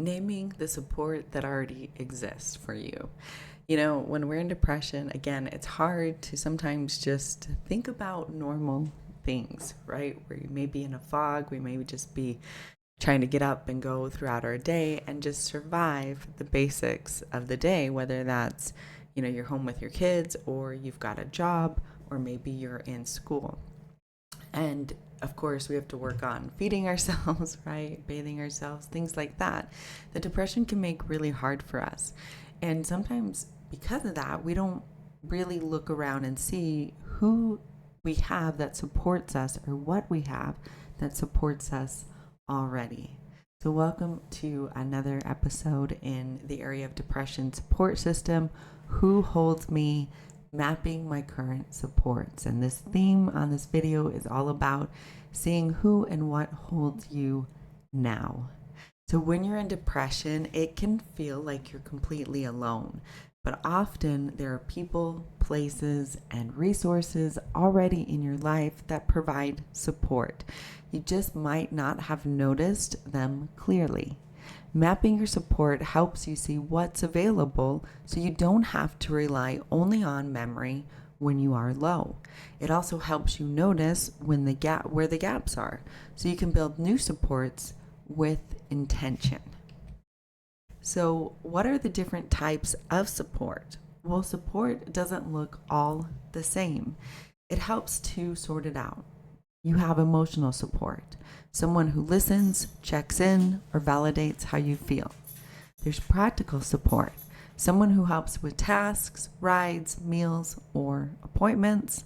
naming the support that already exists for you. You know, when we're in depression, again, it's hard to sometimes just think about normal things, right? Where you may be in a fog, we may just be trying to get up and go throughout our day and just survive the basics of the day, whether that's, you know, you're home with your kids or you've got a job or maybe you're in school. And of course, we have to work on feeding ourselves, right? Bathing ourselves, things like that. The depression can make really hard for us. And sometimes because of that, we don't really look around and see who we have that supports us or what we have that supports us already. So, welcome to another episode in the area of depression support system. Who holds me? Mapping my current supports. And this theme on this video is all about seeing who and what holds you now. So when you're in depression, it can feel like you're completely alone, but often there are people, places, and resources already in your life that provide support. You just might not have noticed them clearly. Mapping your support helps you see what's available so you don't have to rely only on memory when you are low. It also helps you notice when where the gaps are so you can build new supports with intention. So, what are the different types of support? Well, support doesn't look all the same. It helps to sort it out. You have emotional support, someone who listens, checks in, or validates how you feel. There's practical support, someone who helps with tasks, rides, meals, or appointments.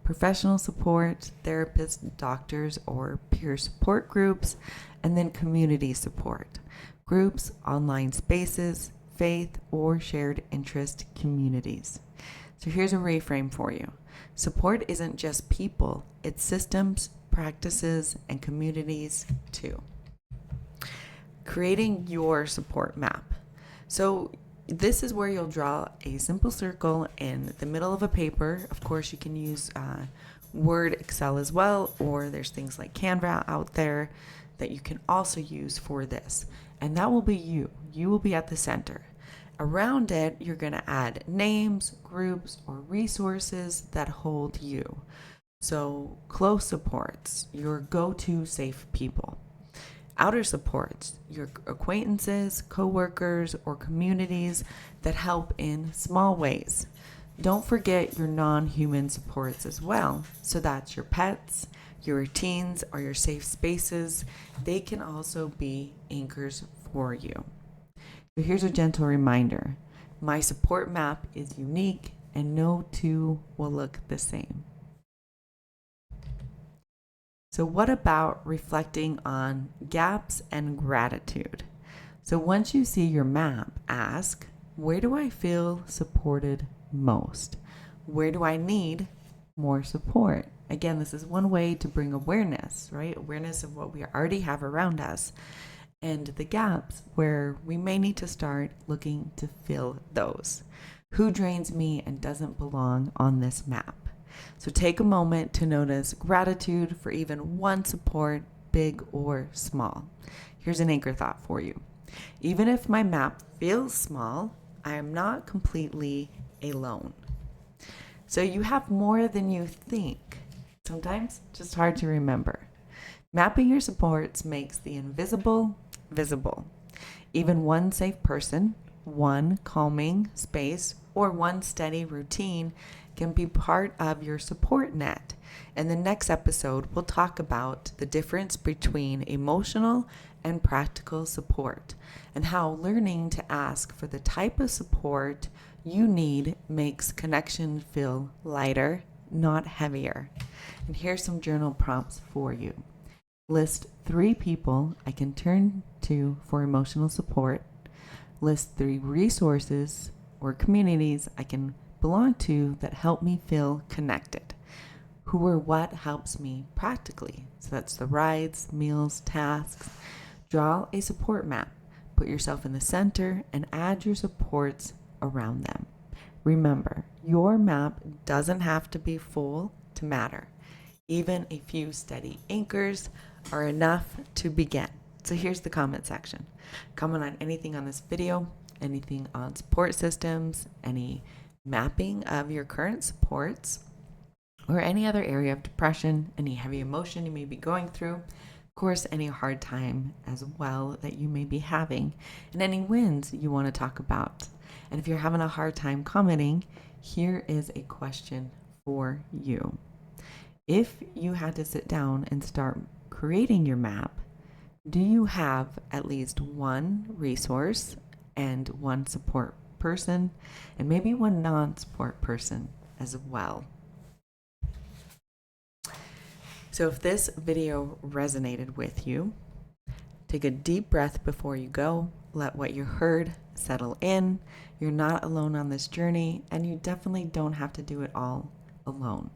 Professional support, therapists, doctors, or peer support groups. And then community support, groups, online spaces, faith, or shared interest communities. So here's a reframe for you. Support isn't just people, it's systems, practices, and communities too. Creating your support map. So this is where you'll draw a simple circle in the middle of a paper. Of course, you can use Word, Excel as well, or there's things like Canva out there that you can also use for this. And that will be you. You will be at the center. Around it, you're going to add names, groups, or resources that hold you. So close supports, your go-to safe people. Outer supports, your acquaintances, coworkers, or communities that help in small ways. Don't forget your non-human supports as well. So that's your pets, your routines, or your safe spaces. They can also be anchors for you. So here's a gentle reminder. My support map is unique and no two will look the same. So what about reflecting on gaps and gratitude? So once you see your map, ask, where do I feel supported most? Where do I need more support? Again, this is one way to bring awareness, right? Awareness of what we already have around us and the gaps where we may need to start looking to fill those. Who drains me and doesn't belong on this map? So take a moment to notice gratitude for even one support, big or small. Here's an anchor thought for you. Even if my map feels small, I am not completely alone. So you have more than you think. Sometimes just hard to remember. Mapping your supports makes the invisible visible. Even one safe person, one calming space, or one steady routine can be part of your support net. In the next episode, we'll talk about the difference between emotional and practical support and how learning to ask for the type of support you need makes connection feel lighter, not heavier. And here's some journal prompts for you. List 3 people I can turn to for emotional support. List 3 resources or communities I can belong to that help me feel connected. Who or what helps me practically? So that's the rides, meals, tasks. Draw a support map. Put yourself in the center and add your supports around them. Remember, your map doesn't have to be full to matter. Even a few steady anchors are enough to begin. So here's the comment section. Comment on anything on this video, anything on support systems, any mapping of your current supports, or any other area of depression, any heavy emotion you may be going through, of course, any hard time as well that you may be having, and any wins you want to talk about. And if you're having a hard time commenting, here is a question for you. If you had to sit down and start creating your map, do you have at least one resource and one support person, and maybe one non-support person as well? So if this video resonated with you, take a deep breath before you go. Let what you heard settle in. You're not alone on this journey, and you definitely don't have to do it all alone.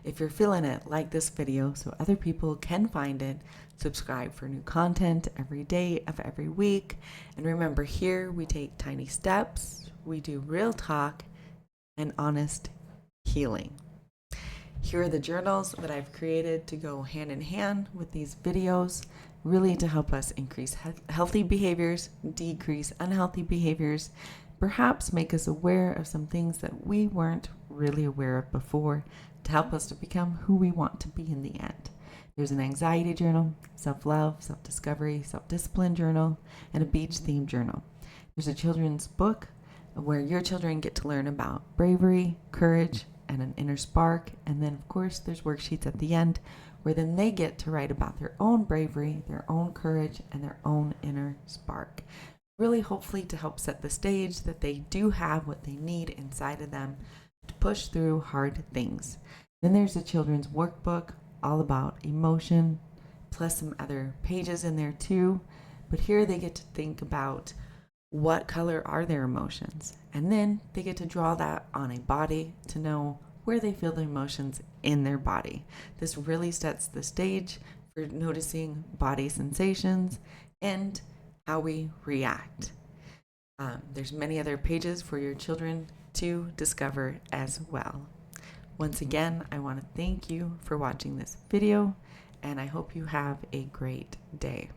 If you're feeling it, like this video so other people can find it. Subscribe for new content every day of every week. And remember, here we take tiny steps. We do real talk and honest healing. Here are the journals that I've created to go hand in hand with these videos, really to help us increase healthy behaviors, decrease unhealthy behaviors, perhaps make us aware of some things that we weren't really aware of before, to help us to become who we want to be in the end. There's an anxiety journal, self-love, self-discovery, self-discipline journal, and a beach-themed journal. There's a children's book where your children get to learn about bravery, courage, and an inner spark. And then, of course, there's worksheets at the end where then they get to write about their own bravery, their own courage, and their own inner spark. Really, hopefully, to help set the stage that they do have what they need inside of them to push through hard things. Then there's a children's workbook all about emotion, plus some other pages in there too. But here they get to think about what color are their emotions, and then they get to draw that on a body to know where they feel the emotions in their body. This really sets the stage for noticing body sensations and how we react. There's many other pages for your children to discover as well. Once again, I want to thank you for watching this video, and I hope you have a great day.